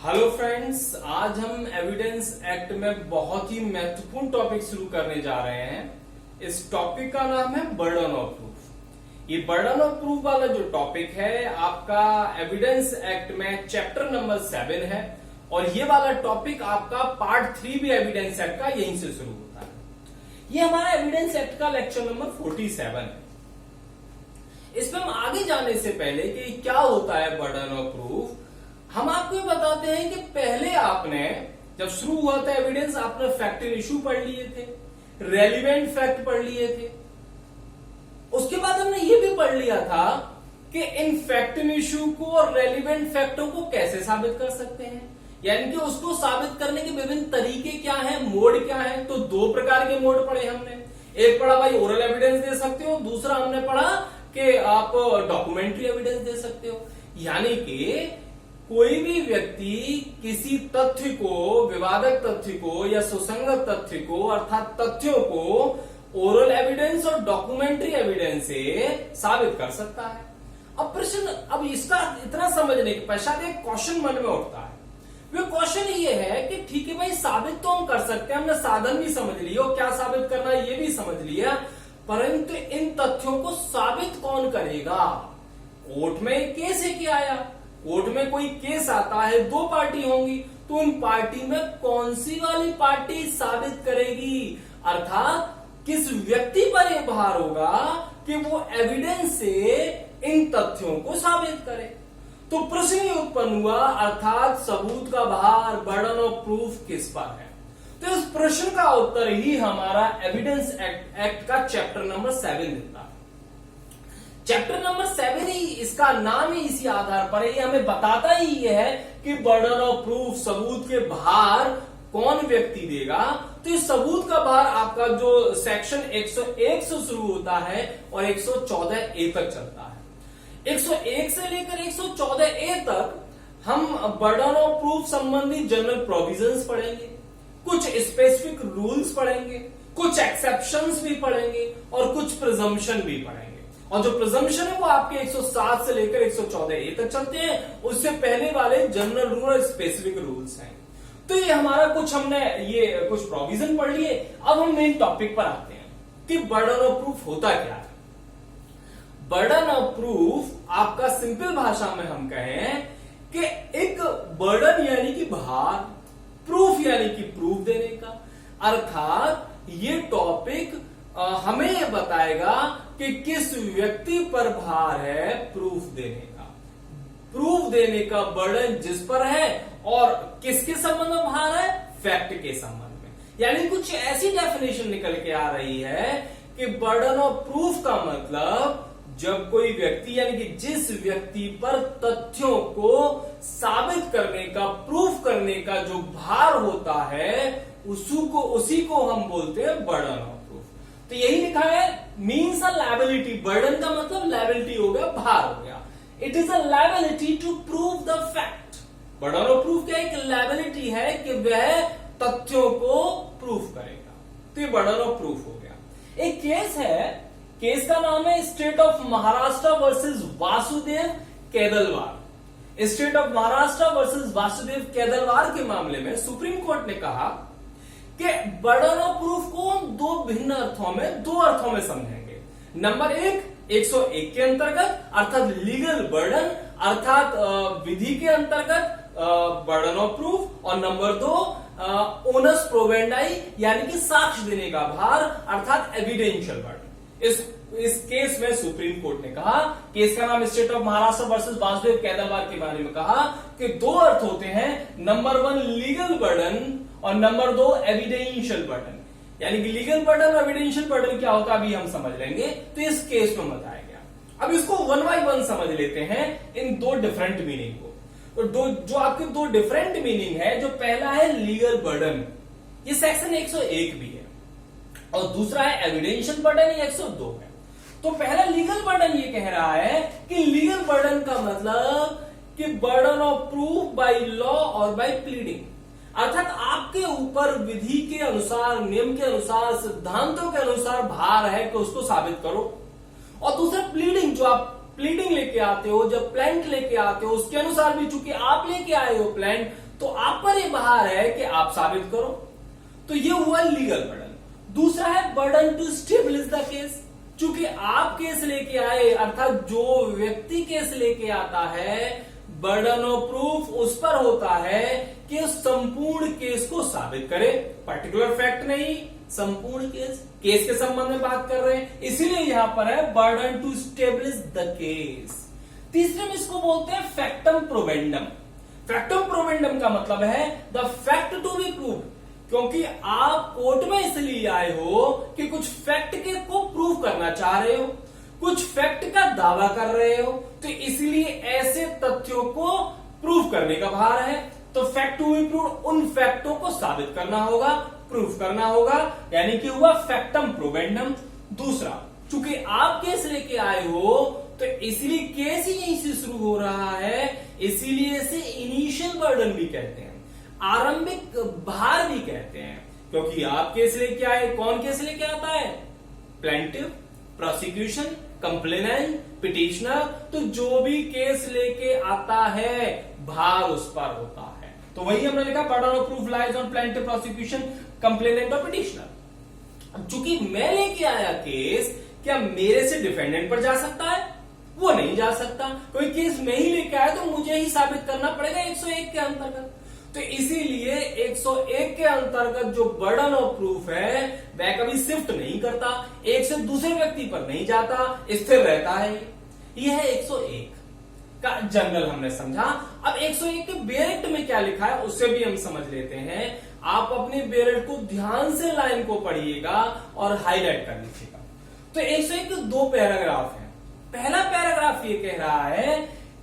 Hello friends, आज हम evidence act में बहुत ही महत्वपूर्ण टॉपिक शुरू करने जा रहे हैं। इस टॉपिक का नाम है बर्डन ऑफ प्रूफ। ये बर्डन ऑफ प्रूफ वाला जो टॉपिक है आपका एविडेंस एक्ट में चैप्टर नंबर 7 है और ये वाला टॉपिक आपका पार्ट 3 भी एविडेंस एक्ट का यहीं से शुरू होता है। ये हमारा एविडेंस एक्ट का लेक्चर नंबर 47 है। इसमें हम आगे जाने से पहले कि क्या होता है बर्डन ऑफ प्रूफ, हम आपको बताते हैं कि पहले आपने जब शुरू हुआ था एविडेंस, आपने फैक्ट एंड इशू पढ़ लिए थे, रेलिवेंट फैक्ट पढ़ लिए थे। उसके बाद हमने ये भी पढ़ लिया था कि इन फैक्ट एंड इशू को और रेलिवेंट फैक्टों को कैसे साबित कर सकते हैं, यानी कि उसको साबित करने के विभिन्न तरीके क्या हैं, मोड क्या है। तो दो प्रकार के मोड पढ़े हमने। एक पढ़ा भाई ओरल एविडेंस दे सकते हो, दूसरा हमने पढ़ा कि आप डॉक्यूमेंट्री एविडेंस दे सकते हो। यानी कि कोई भी व्यक्ति किसी तथ्य को, विवादक तथ्य को या सुसंगत तथ्य को अर्थात तथ्यों को ओरल एविडेंस और डॉक्यूमेंट्री एविडेंस से साबित कर सकता है। अब प्रश्न, अब इसका इतना समझने के पश्चात एक क्वेश्चन मन में उठता है। वो क्वेश्चन ये है कि ठीक है भाई, साबित तो हम कर सकते हैं, हमने साधन भी समझ लिया और क्या साबित करना है ये भी समझ लिया, परंतु इन तथ्यों को साबित कौन करेगा। कोर्ट में केस है कि आया, कोर्ट में कोई केस आता है, दो पार्टी होंगी, तो उन पार्टी में कौन सी वाली पार्टी साबित करेगी, अर्थात किस व्यक्ति पर यह भार होगा कि वो एविडेंस से इन तथ्यों को साबित करे। तो प्रश्न ही उत्पन्न हुआ, अर्थात सबूत का भार, बर्डन ऑफ प्रूफ किस पर है। तो इस प्रश्न का उत्तर ही हमारा एविडेंस एक्ट का चैप्टर नंबर 7 देता है। चैप्टर नंबर 7 ही, इसका नाम ही इसी आधार पर है, ये हमें बताता ही ये है कि बर्डन ऑफ प्रूफ, सबूत के भार कौन व्यक्ति देगा। तो इस सबूत का भार आपका जो सेक्शन 101 से शुरू होता है और 114A तक चलता है। 101 से लेकर 114A तक हम बर्डन ऑफ प्रूफ संबंधी जनरल प्रोविजंस पढ़ेंगे, कुछ स्पेसिफिक रूल्स पढ़ेंगे, कुछ एक्सेप्शंस भी पढ़ेंगे और कुछ प्रिजम्पशन भी पढ़ेंगे। और जो प्रिजम्पशन है वो आपके 107 से लेकर 114A तक चलते हैं। उससे पहले वाले जनरल रूल और स्पेसिफिक रूल्स हैं। तो ये हमारा कुछ, हमने ये कुछ प्रोविजन पढ़ लिए। अब हम मेन टॉपिक पर आते हैं कि बर्डन ऑफ प्रूफ होता क्या है। बर्डन ऑफ प्रूफ आपका सिंपल भाषा में हम कहें कि एक बर्डन यानी कि भार, प्रूफ यानी कि प्रूफ देने का, अर्थात ये टॉपिक हमें यह बताएगा कि किस व्यक्ति पर भार है प्रूफ देने का। प्रूफ देने का बर्डन जिस पर है और किसके संबंध में भार है, फैक्ट के संबंध में। यानी कुछ ऐसी डेफिनेशन निकल के आ रही है कि बर्डन ऑफ प्रूफ का मतलब जब कोई व्यक्ति, यानी कि जिस व्यक्ति पर तथ्यों को साबित करने का, प्रूफ करने का जो भार होता है, उसी को हम बोलते हैं बर्डन ऑफ प्रूफ। तो यही लिखा है, मीन्स अ लायबिलिटी। बर्डन का मतलब लायबिलिटी हो गया, भार हो गया। It is a liability to prove the fact. Burden of proof क्या है, एक लायबिलिटी है कि वह तथ्यों को प्रूफ करेगा। तो ये बर्डन ऑफ प्रूफ हो गया। एक केस है, केस का नाम है state of Maharashtra versus Vasudev Kedalwar. State of Maharashtra versus Vasudev Kedalwar के मामले में सुप्रीम कोर्ट ने कहा कि बर्डन ऑफ प्रूफ को हम दो भिन्न अर्थों में, दो अर्थों में समझेंगे। नंबर 101 के अंतर्गत अर्थात लीगल बर्डन, अर्थात विधि के अंतर्गत बर्डन ऑफ प्रूफ, और नंबर 2 ओनस प्रोवेंडाई यानी कि साक्ष्य देने का भार, अर्थात एविडेंशियल बर्डन। इस केस में सुप्रीम कोर्ट ने कहा, केस का नाम state of Maharashtra versus Vasudev Kedalwar के बारे में कहा कि दो अर्थ होते हैं, नंबर 1 लीगल बर्डन और नंबर 2 एविडेंशियल बर्डन। यानी कि लीगल बर्डन और एविडेंशियल बर्डन क्या होता है अभी हम समझ लेंगे। तो इस केस में बताया गया। अब इसको 1 by 1 समझ लेते हैं, इन दो डिफरेंट मीनिंग को। तो जो आपके दो डिफरेंट मीनिंग है, जो पहला है लीगल बर्डन, ये सेक्शन 101 भी है, और दूसरा है एविडेंशियल बर्डन, ये 102 है। तो पहला लीगल बर्डन ये कह रहा है कि लीगल बर्डन का मतलब कि burden of proof by law और बाय प्लीडिंग, अर्थात आपके ऊपर विधि के अनुसार, नियम के अनुसार, सिद्धांतों के अनुसार भार है कि उसको साबित करो। और दूसरा प्लीडिंग, जो आप प्लीडिंग लेके आते हो, जब प्लेंट लेके आते हो, उसके अनुसार भी चूंकि आप लेके आए हो प्लेंट, तो आप पर ये बाहर है कि आप साबित करो। तो ये हुआ लीगल बर्डन। दूसरा है burden to establish the case. चूंकि आप केस लेके आए, अर्थात जो व्यक्ति केस लेके आता है, बर्डन ऑफ प्रूफ उस पर होता है कि उस संपूर्ण केस को साबित करे, पर्टिकुलर फैक्ट नहीं, संपूर्ण केस के संबंध में बात कर रहे हैं, इसीलिए यहां पर है burden to establish the case. तीसरे में इसको बोलते हैं फैक्टम प्रोवेंडम। फैक्टम प्रोवेंडम का मतलब है the fact to be prove, क्योंकि आप कोर्ट में इसलिए आए हो कि कुछ फैक्ट के को प्रूव करना चाह रहे हो, कुछ फैक्ट का दावा कर रहे हो, तो इसलिए ऐसे तथ्यों को प्रूव करने का भार है। तो फैक्ट टू बी प्रूव, उन फैक्टों को साबित करना होगा, प्रूफ करना होगा, यानी कि हुआ फैक्टम प्रोवेंडम। दूसरा, चूंकि आप केस लेके आए हो तो इसलिए केस ही यहीं से शुरू हो रहा है, इसीलिए इसे इनिशियल बर्डन भी कहते हैं, आरंभिक भार भी कहते हैं, क्योंकि आप केस लेके आए। कौन केस लेके आता है? Plaintiff, prosecution, complainant, petitioner. तो जो भी केस लेके आता है भार उस पर होता है। तो वही हमने लिखा burden of proof lies on plaintiff, prosecution, complainant और पिटिशनर। अब चूंकि मैं लेके आया केस, क्या मेरे से डिफेंडेंट पर जा सकता है? वो नहीं जा सकता। कोई केस मैं ही लेके आया तो मुझे ही साबित करना पड़ेगा 101 के अंतर्गत। तो इसीलिए 101 के अंतर्गत जो बर्डन ऑफ प्रूफ है वह कभी शिफ्ट नहीं करता, एक से दूसरे व्यक्ति पर नहीं जाता, स्थिर रहता है। यह है 101 का जनरल हमने समझा। अब 101 के बेरेक्ट में क्या लिखा है उससे भी हम समझ लेते हैं। आप अपने बेरेक्ट को ध्यान से लाइन को पढ़िएगा और हाईलाइट कर लीजिएगा। तो 101 के दो पैराग्राफ हैं। पहला पैराग्राफ ये कह रहा है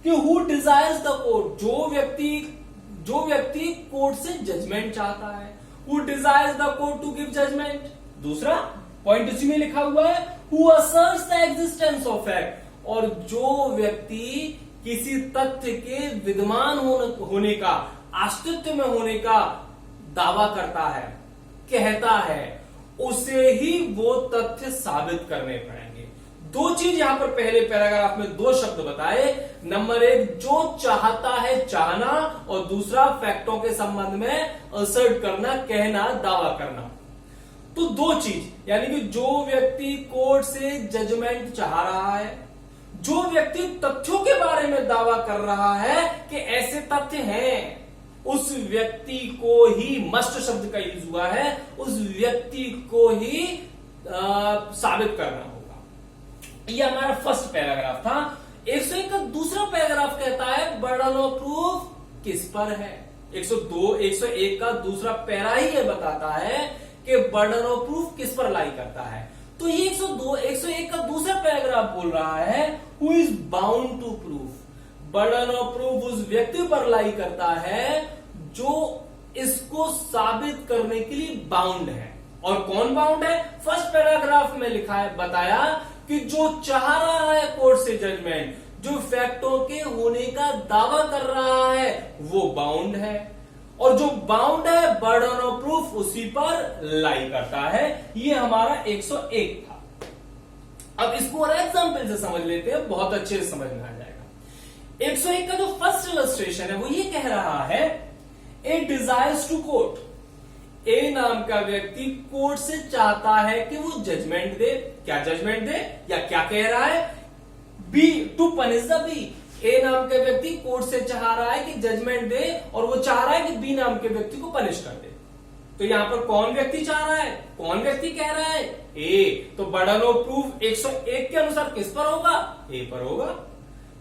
कि हु डिजायर्स द कोर्ट, जो व्यक्ति कोर्ट से जजमेंट चाहता है, who desires the court to give judgement. दूसरा पॉइंट इसी में लिखा हुआ है who asserts the existence of fact, और जो व्यक्ति किसी तथ्य के विद्यमान होने का, अस्तित्व में होने का दावा करता है, कहता है, उसे ही वो तथ्य साबित करने पड़ेंगे। दो चीज यहां पर पहले पैराग्राफ में दो शब्द बताए। नंबर एक, जो चाहता है, चाहना, और दूसरा फैक्टों के संबंध में असर्ट करना, कहना, दावा करना। तो दो चीज, यानी कि जो व्यक्ति कोर्ट से जजमेंट चाह रहा है, जो व्यक्ति तथ्यों के बारे में दावा कर रहा है कि ऐसे तथ्य हैं, उस व्यक्ति को ही, मस्ट शब्द का यूज हुआ है, उस व्यक्ति को ही साबित करना होगा। यह हमारा फर्स्ट पैराग्राफ था। 101 का दूसरा पैराग्राफ कहता है बर्डन ऑफ प्रूफ किस पर है। 101 का दूसरा पैरा ही ये बताता है कि बर्डन ऑफ प्रूफ किस पर लाई करता है। तो ये 101 का दूसरा पैराग्राफ बोल रहा है who is bound to proof. Burden of proof उस व्यक्ति पर लाई करता है जो इसको साबित करने के लिए बाउंड है। और कौन बाउंड है? फर्स्ट पैराग्राफ में लिखा है, बताया कि जो चाह रहा है कोर्ट से जजमेंट, जो फैक्टों के होने का दावा कर रहा है, वो बाउंड है, और जो बाउंड है बर्डन ऑफ प्रूफ उसी पर लाई करता है। ये हमारा 101 था। अब इसको और एग्जाम्पल से समझ लेते हैं, बहुत अच्छे से समझ में आ जाएगा। 101 का जो फर्स्ट इलस्ट्रेशन है वो ये कह रहा है ए डिजायर्स टू कोर्ट। ए नाम का व्यक्ति कोर्ट से चाहता है कि वो जजमेंट दे। क्या जजमेंट दे, या क्या कह रहा है? B to punish the B. A नाम के व्यक्ति कोर्ट से चाह रहा है कि जजमेंट दे, और वो चाह रहा है कि बी नाम के व्यक्ति को पनिश कर दे। तो यहां पर कौन व्यक्ति चाह रहा है, कौन व्यक्ति कह रहा है? ए। तो बर्डन ऑफ प्रूफ 101 के अनुसार किस पर होगा? ए पर होगा।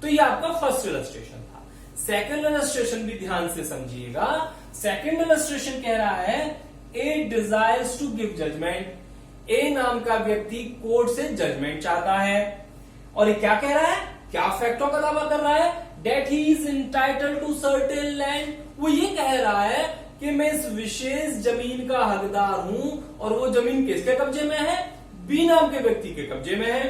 तो ये आपका फर्स्ट इलस्ट्रेशन था। सेकंड इलस्ट्रेशन भी ध्यान से समझिएगा। सेकंड इलस्ट्रेशन कह रहा है ए डिजायर्स टू गिव जजमेंट। ए नाम का व्यक्ति कोर्ट से जजमेंट चाहता है, और ये क्या कह रहा है, क्या फैक्टों का दावा कर रहा है? That he is entitled to certain land. वो ये कह रहा है कि मैं इस विशेष जमीन का हकदार हूं, और वो जमीन किसके कब्जे में है? बी नाम के व्यक्ति के कब्जे में है।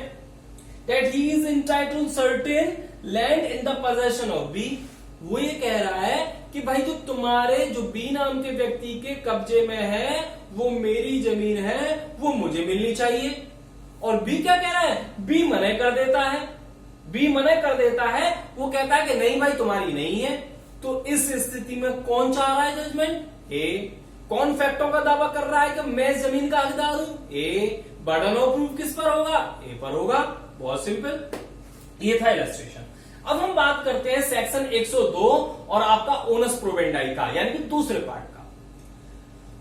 That he is entitled to certain land in the possession of B. वो ये कह रहा है कि भाई जो तुम्हारे, जो बी नाम के व्यक्ति के कब्जे में है, वो मेरी जमीन है, वो मुझे मिलनी चाहिए। और बी क्या कह रहा है? बी मना कर देता है। बी मना कर देता है, वो कहता है कि नहीं भाई तुम्हारी नहीं है। तो इस स्थिति में कौन चाह रहा है जजमेंट? ए। कौन फैक्टों का दावा कर रहा है कि मैं जमीन का हकदार हूं? ए। बर्डन ऑफ प्रूफ किस पर होगा? ए पर होगा। बहुत सिंपल, ये था इलस्ट्रेशन। अब हम बात करते हैं सेक्शन 102 और आपका ओनस प्रोवेंडाई का, यानी कि दूसरे पार्ट का।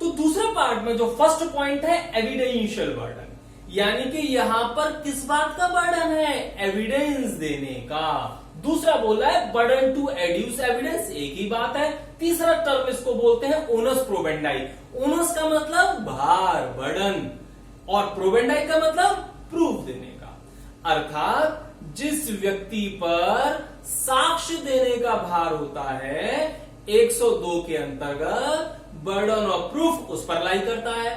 तो दूसरे पार्ट में जो फर्स्ट पॉइंट है एविडेंशियल बर्डन, यानी कि यहां पर किस बात का बर्डन है? एविडेंस देने का। दूसरा बोला है बर्डन टू एड्यूस एविडेंस, एक ही बात है। तीसरा टर्म इसको बोलते हैं ओनस प्रोवेंडाई। ओनस का मतलब भार, बर्डन, और प्रोवेंडाई का मतलब प्रूफ देने का। अर्थात जिस व्यक्ति पर साक्ष्य देने का भार होता है 102 के अंतर्गत बर्डन ऑफ प्रूफ उस पर लाई करता है।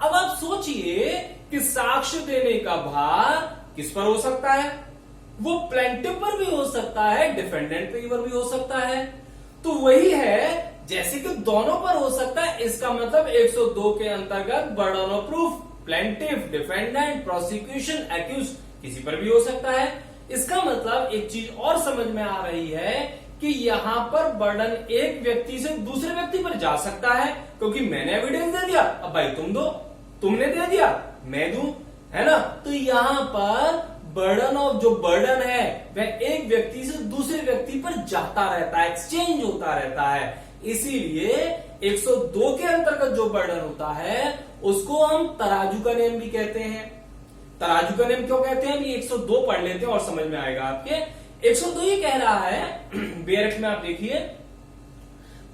अब आप सोचिए कि साक्ष्य देने का भार किस पर हो सकता है? वो प्लेंटिव पर भी हो सकता है, डिफेंडेंट पर भी हो सकता है। तो वही है, जैसे कि दोनों पर हो सकता है, इसका मतलब 102 के अंतर्गत burden of proof plaintiff, defendant, prosecution, accused किसी पर भी हो सकता है। इसका मतलब एक चीज और समझ में आ रही है कि यहां पर बर्डन एक व्यक्ति से दूसरे व्यक्ति पर जा सकता है, क्योंकि मैंने एविडेंस दे दिया, अब भाई तुम दो, तुमने दे दिया मैं दूं, है ना। तो यहां पर बर्डन ऑफ जो बर्डन है वह एक व्यक्ति से दूसरे व्यक्ति पर जाता रहता है, एक्सचेंज होता रहता है। इसीलिए 102 के अंतर्गत जो बर्डन होता है उसको हम तराजू का नियम भी कहते हैं। तराजू का नियम क्यों कहते हैं? ये 102 पढ़ लेते हैं और समझ में आएगा आपके। 102 ये कह रहा है, बेरख में आप देखिए,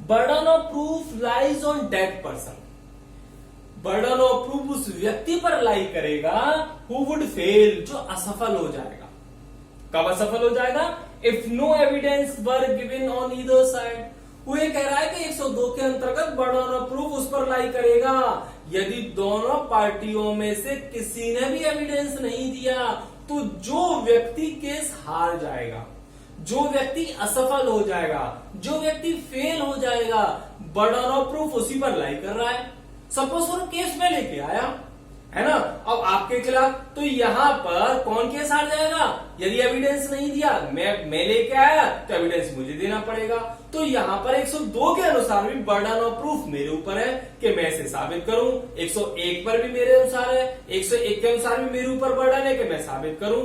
burden of proof lies on dead person. Burden of proof उस व्यक्ति पर लाई करेगा हु वुड फेल, जो असफल हो जाएगा। कब असफल हो जाएगा? If no evidence were given on either side. वो ये कह रहा है कि 102 के अंतर्गत बर्डन ऑफ प्रूफ उस पर लाई करेगा यदि दोनों पार्टियों में से किसी ने भी एविडेंस नहीं दिया, तो जो व्यक्ति केस हार जाएगा, जो व्यक्ति असफल हो जाएगा, जो व्यक्ति फेल हो जाएगा, बर्डन ऑफ प्रूफ उसी पर लाई कर रहा है। सपोज वो केस में लेके आया, है ना, अब आपके खिलाफ, तो यहां पर कौन केस हार जाएगा? यदि एविडेंस नहीं दिया, मैं लेके आया तो एविडेंस मुझे देना पड़ेगा। तो यहां पर 102 के अनुसार भी बर्डन ऑफ प्रूफ मेरे ऊपर है कि मैं इसे साबित करूं। 101 पर भी मेरे अनुसार है, 101 के अनुसार भी मेरे ऊपर बर्डन है कि मैं साबित करूं।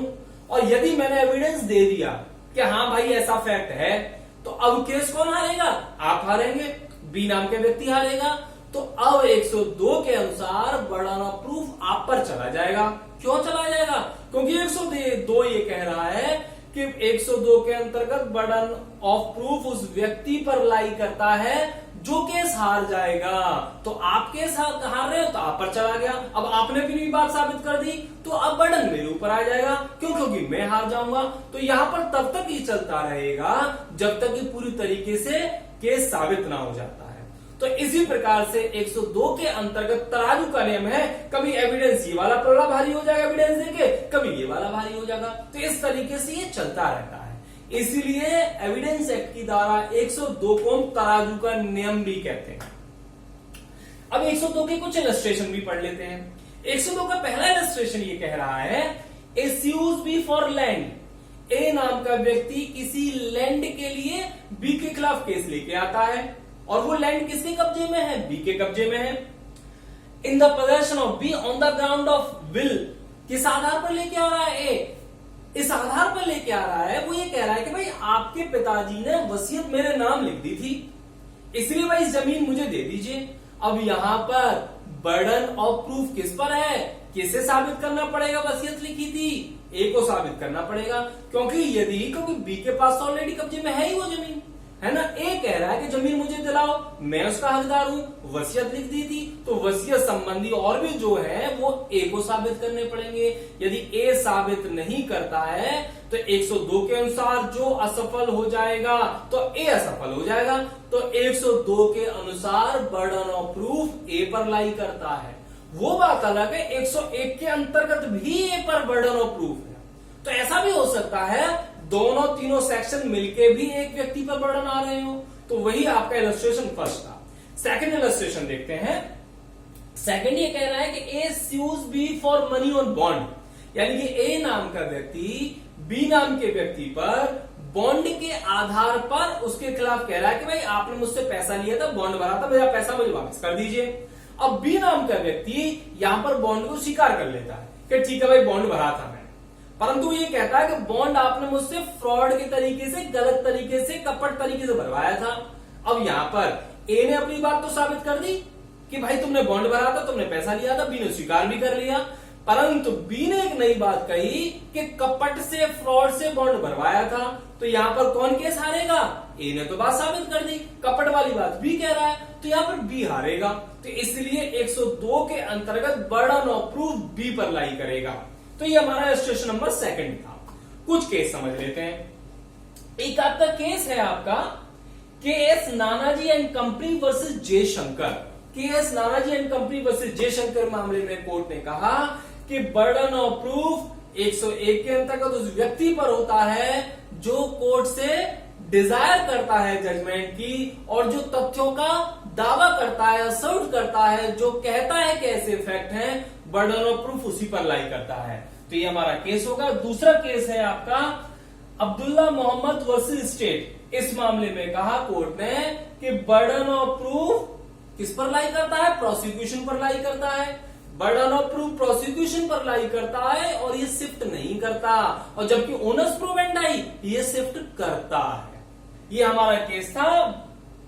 और यदि मैंने एविडेंस दे दिया कि हाँ भाई ऐसा फैक्ट है, तो अब केस कौन हारेगा? आप हारेंगे, बी नाम के व्यक्ति हारेगा। तो अब 102 के अनुसार बर्डन ऑफ प्रूफ आप पर चला जाएगा। क्यों चला जाएगा? क्योंकि 102 ये कह रहा है कि 102 के अंतर्गत बर्डन ऑफ प्रूफ उस व्यक्ति पर लाई करता है जो केस हार जाएगा। तो आप केस हार रहे हो तो आप पर चला गया। अब आपने भी नहीं बात साबित कर दी तो अब बर्डन मेरे ऊपर आ जाएगा। क्यों? क्योंकि मैं हार जाऊंगा। तो यहां पर तब तक ही चलता रहेगा जब तक कि पूरी तरीके से केस साबित ना हो जाता है। तो इसी प्रकार से 102 के अंतर्गत तराजू का नियम है, कभी एविडेंस ये वाला पल्ला भारी हो जाएगा एविडेंस देके, कभी ये वाला भारी हो जाएगा। तो इस तरीके से ये चलता रहता है। इसीलिए एविडेंस एक्ट की धारा 102 को हम तराजू का नियम भी कहते हैं। अब 102 के कुछ इलस्ट्रेशन भी पढ़ लेते हैं। 102 का पहला इलस्ट्रेशन ये कह रहा है, ए स्यूज बी फॉर लैंड। ए नाम का व्यक्ति किसी लैंड के लिए बी के खिलाफ केस लेके आता है और वो लैंड किसके कब्जे में है? बी के कब्जे में है। इन the possession of be on the ground of will. किस आधार पर लेके आ रहा है? ए इस आधार पर लेके आ रहा है, वो ये कह रहा है कि भाई आपके पिताजी ने वसीयत मेरे नाम लिख दी थी, इसलिए भाई जमीन मुझे दे दीजिए। अब यहां पर बर्डन ऑफ प्रूफ किस पर है? किसे साबित करना पड़ेगा वसीयत लिखी थी? ए को साबित करना पड़ेगा, क्योंकि बी के पास तो ऑलरेडी कब्जे में है ही वो जमीन, है ना। ए कह रहा है कि जमीन मुझे दिलाओ, मैं उसका हकदार हूं, वसीयत लिख दी थी, तो वसीयत संबंधी और भी जो है वो ए को साबित करने पड़ेंगे। यदि ए साबित नहीं करता है तो 102 के अनुसार जो असफल हो जाएगा तो ए असफल हो जाएगा। तो 102 के अनुसार बर्डन ऑफ प्रूफ ए पर लाई करता है। वो बात अलग है 101 के अंतर्गत भी ए पर बर्डन ऑफ प्रूफ है। तो ऐसा भी हो सकता है दोनों तीनों सेक्शन मिलके भी एक व्यक्ति पर बर्डन आ रहे हो। तो वही आपका इलस्ट्रेशन फर्स्ट था। सेकंड इलस्ट्रेशन देखते हैं। सेकंड ये कह रहा है कि A sues B for money on bond, यानी कि ए नाम का व्यक्ति बी नाम के व्यक्ति पर बॉन्ड के आधार पर उसके खिलाफ कह रहा है कि भाई आपने मुझसे पैसा लिया था, बॉन्ड भरा था, मेरा पैसा मुझे वापस कर दीजिए। अब बी नाम का व्यक्ति यहां पर बॉन्ड को स्वीकार कर लेता है कि ठीक है भाई बॉन्ड भरा था मैंने, परंतु ये कहता है कि बॉन्ड आपने मुझसे फ्रॉड के तरीके से, गलत तरीके से, कपट तरीके से भरवाया था। अब यहां पर ए ने अपनी बात तो साबित कर दी कि भाई तुमने बॉन्ड भरा था, तुमने पैसा लिया था, बी ने स्वीकार भी कर लिया, परंतु बी ने एक नई बात कही कि कपट से, फ्रॉड से बॉन्ड भरवाया था। तो यहां पर कौन केस हारेगा? ए ने तो बात साबित कर दी, कपट वाली बात बी कह रहा है, तो यहां पर बी हारेगा। तो इसलिए 102 के अंतर्गत बर्डन ऑफ प्रूफ बी पर लाई करेगा। तो ये हमारा स्टेशन नंबर 2 था। कुछ केस समझ लेते हैं। एक आपका केस है आपका K S Nanaji and company versus Jaishankar. K S Nanaji and company versus Jaishankar मामले में कोर्ट ने कहा कि बर्डन ऑफ प्रूफ 101 के अंतर्गत उस व्यक्ति पर होता है जो कोर्ट से डिजायर करता है जजमेंट की, और जो तथ्यों का दावा करता है, असर्ट करता है, जो कहता है कि ऐसे फैक्ट हैं, बर्डन ऑफ प्रूफ उसी पर लाई करता है। तो ये हमारा केस होगा। दूसरा केस है आपका अब्दुल्ला मोहम्मद वर्सेस स्टेट। इस मामले में कहा कोर्ट ने कि बर्डन ऑफ प्रूफ किस पर लाई करता है? प्रोसिक्यूशन पर लाई करता है। बर्डन ऑफ प्रूफ प्रोसिक्यूशन पर लाई करता है और ये शिफ्ट नहीं करता, और जबकि ओनर्स प्रोवेंडाई ये शिफ्ट करता है। ये हमारा केस था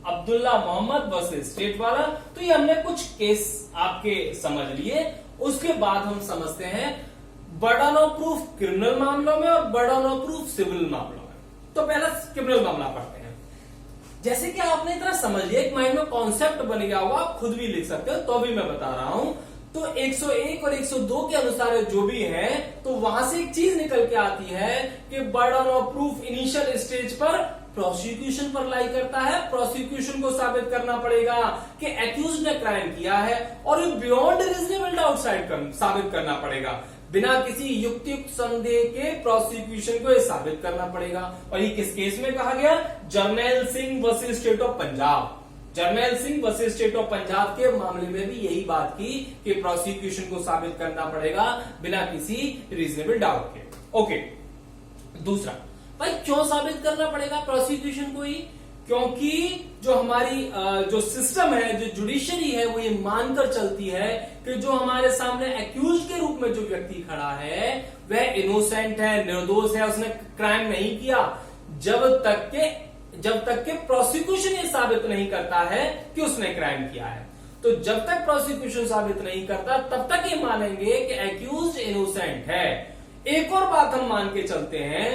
अब्दुल्ला मोहम्मद वर्सेस स्टेट वाला। तो ये हमने कुछ केस आपके समझ लिए। उसके बाद हम समझते हैं बर्डन ऑफ प्रूफ क्रिमिनल मामलों में और बर्डन ऑफ प्रूफ सिविल मामलों में। तो पहला क्रिमिनल मामला पढ़ते हैं। जैसे कि आपने इतना समझ लिया, एक माइंड में कॉन्सेप्ट बन गया होगा, आप खुद भी लिख सकते हो, तो भी मैं बता रहा हूं। तो 101 और 102 के अनुसार जो भी है, तो वहां से एक चीज निकल के आती है कि burden of proof initial stage पर प्रोसिक्यूशन पर लाई करता है। प्रोसिक्यूशन को साबित करना पड़ेगा कि एक्यूज ने क्राइम किया है, और बियॉन्ड रीजनेबल डाउट साबित करना पड़ेगा। बिना किसी युक्तियुक्त संदेह के प्रोसिक्यूशन को साबित करना पड़ेगा। और ये किस केस में कहा गया? Jarnail Singh versus state of Punjab. Jarnail Singh versus state of Punjab के मामले में भी यही बात की कि प्रोसिक्यूशन को साबित करना पड़ेगा बिना किसी रीजनेबल डाउट के। ओके, दूसरा, भाई क्यों साबित करना पड़ेगा प्रोसिक्यूशन को ही? क्योंकि जो हमारी जो सिस्टम है, जो जुडिशरी है, वो ये मानकर चलती है कि जो हमारे सामने एक्यूज के रूप में जो व्यक्ति खड़ा है वह इनोसेंट है, निर्दोष है, उसने क्राइम नहीं किया, जब तक के प्रोसिक्यूशन ये साबित नहीं करता है कि उसने क्राइम किया है। तो जब तक प्रोसिक्यूशन साबित नहीं करता तब तक ये मानेंगे कि एक्यूज इनोसेंट है। एक और बात हम मान के चलते हैं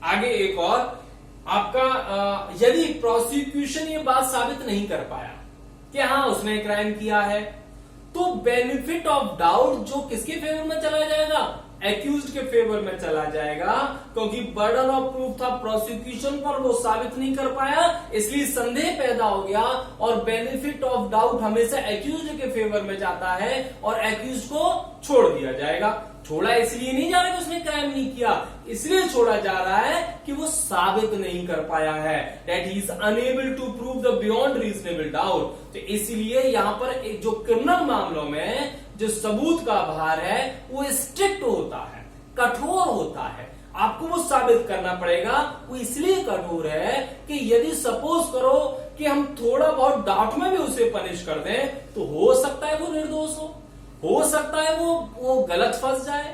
आगे, एक और आपका यदि प्रोसिक्यूशन ये बात साबित नहीं कर पाया कि हाँ उसने क्राइम किया है, तो बेनिफिट ऑफ डाउट जो किसके फेवर में चला जाएगा? एक्यूज्ड के फेवर में चला जाएगा, क्योंकि बर्डन ऑफ प्रूफ था प्रोसिक्यूशन पर, वो साबित नहीं कर पाया, इसलिए संदेह पैदा हो गया, और बेनिफिट ऑफ डाउट हमेशा एक्यूज्ड के फेवर में जाता है और एक्यूज को छोड़ दिया जाएगा। छोड़ा इसलिए नहीं जा रहा कि उसने क्राइम नहीं किया, इसलिए छोड़ा जा रहा है कि वो साबित नहीं कर पाया है, that he is unable to prove the beyond reasonable doubt. तो इसलिए यहां पर जो क्रिमिनल मामलों में जो सबूत का भार है वो स्ट्रिक्ट होता है, कठोर होता है, आपको वो साबित करना पड़ेगा। वो इसलिए कठोर है कि यदि सपोज करो कि हम थोड़ा बहुत डाउट में भी उसे पनिश कर दें, तो हो सकता है वो निर्दोष हो सकता है वो गलत फंस जाए।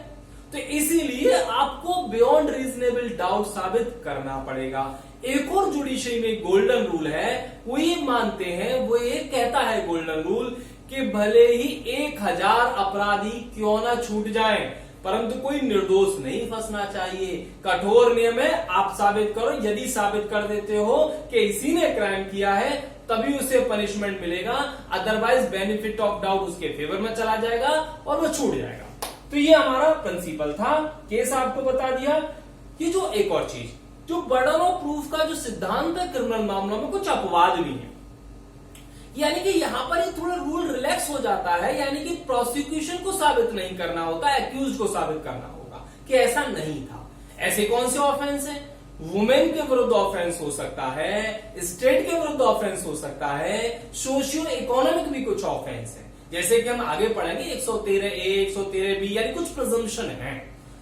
तो इसीलिए आपको बियॉन्ड रीजनेबल डाउट साबित करना पड़ेगा। एक और जुडिशरी में गोल्डन रूल है, वो ये मानते हैं, वो ये कहता है गोल्डन रूल कि भले ही 1000 अपराधी क्यों ना छूट जाएं, परंतु कोई निर्दोष नहीं फंसना चाहिए। कठोर नियम है, आप साबित करो, यदि साबित कर देते हो कि इसी ने क्राइम किया है तभी उसे पनिशमेंट मिलेगा, अदरवाइज बेनिफिट ऑफ डाउट उसके फेवर में चला जाएगा और वो छूट जाएगा। तो ये हमारा प्रिंसिपल था, केस आपको बता दिया। ये जो एक और चीज, जो बर्डन ऑफ प्रूफ का जो सिद्धांत है क्रिमिनल मामलों में, कुछ अपवाद भी है, यानी कि यहां पर ये थोड़ा रूल रिलैक्स हो जाता है, यानी कि प्रोसिक्यूशन को साबित नहीं करना होता, एक्यूज को साबित करना होगा कि ऐसा नहीं था। ऐसे कौन से ऑफेंस है? वुमेन के विरुद्ध ऑफेंस हो सकता है, स्टेट के विरुद्ध ऑफेंस हो सकता है, सोशियो इकोनॉमिक भी कुछ ऑफेंस है, जैसे कि हम आगे पढ़ेंगे 113A 113B, यानी कुछ प्रिजम्पशन है,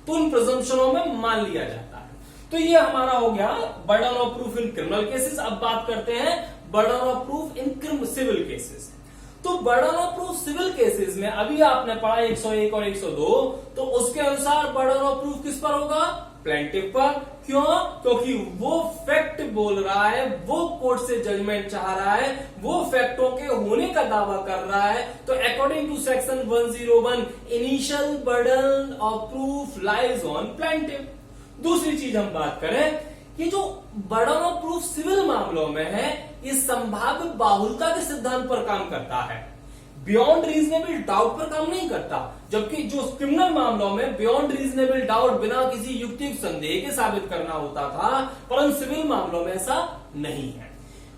तो उन प्रिजम्पशनों में मान लिया जाता है। तो ये हमारा हो गया burden of proof in criminal cases. अब बात करते हैं burden of proof in civil cases. तो burden of proof civil cases में अभी आपने पढ़ा 101 और 102, तो उसके अनुसार बर्डन ऑफ प्रूफ किस पर होगा? प्लेंटिफ पर। क्यों? क्योंकि वो फैक्ट बोल रहा है, वो कोर्ट से जजमेंट चाह रहा है, वो फैक्टों के होने का दावा कर रहा है। तो according to section 101 initial burden of proof lies on plaintiff. दूसरी चीज हम बात करें, ये जो बर्डन ऑफ प्रूफ सिविल मामलों में है, इस संभाव्य बाहुलता के सिद्धांत पर काम करता है, बियॉन्ड रीजनेबल डाउट पर काम नहीं करता। जबकि जो क्रिमिनल मामलों में बियॉन्ड रीजनेबल डाउट बिना किसी युक्तियुक्त संदेह के साबित करना होता था, परंतु सिविल मामलों में ऐसा नहीं है।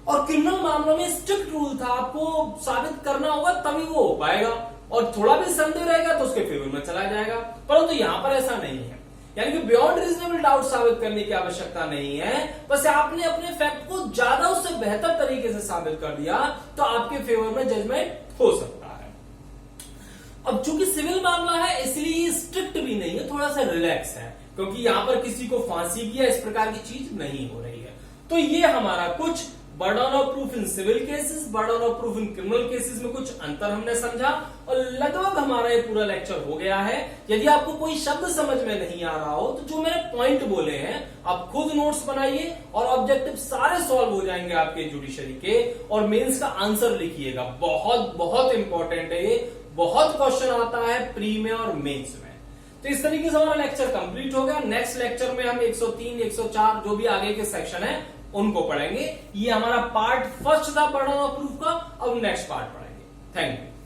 और क्रिमिनल मामलों में स्ट्रिक्ट रूल था, आपको साबित करना होगा तभी वो हो पाएगा, और थोड़ा भी संदेह रहेगा तो उसके फेवर में चला जाएगा। परंतु यहां पर ऐसा नहीं है, यानी कि बियॉन्ड रीजनेबल डाउट साबित करने की आवश्यकता नहीं है। बस आपने अपने फैक्ट को ज्यादा उससे बेहतर तरीके से साबित कर दिया तो आपके फेवर में जजमेंट हो सकता है। अब चूंकि सिविल मामला है इसलिए स्ट्रिक्ट भी नहीं है, थोड़ा सा रिलैक्स है, क्योंकि यहां पर किसी को फांसी की या इस प्रकार की चीज नहीं हो रही है। तो ये हमारा कुछ burden of proof in civil cases, burden of proof in criminal cases में कुछ अंतर हमने समझा, और लगभग हमारा ये पूरा लेक्चर हो गया है। यदि आपको कोई शब्द समझ में नहीं आ रहा हो तो जो मैंने पॉइंट बोले हैं आप खुद नोट्स बनाइए, और ऑब्जेक्टिव सारे सॉल्व हो जाएंगे आपके जुडिशरी के, और मेंस का आंसर लिखिएगा। बहुत बहुत इंपॉर्टेंट है ये, बहुत क्वेश्चन आता है प्री में और मेंस में। तो इस तरीके से हमारा लेक्चर कंप्लीट हो गया। नेक्स्ट लेक्चर में हम 103, 104 जो भी आगे के सेक्शन है उनको पढ़ेंगे। ये हमारा पार्ट फर्स्ट था बर्डन ऑफ प्रूफ का, अब नेक्स्ट पार्ट पढ़ेंगे। Thank you.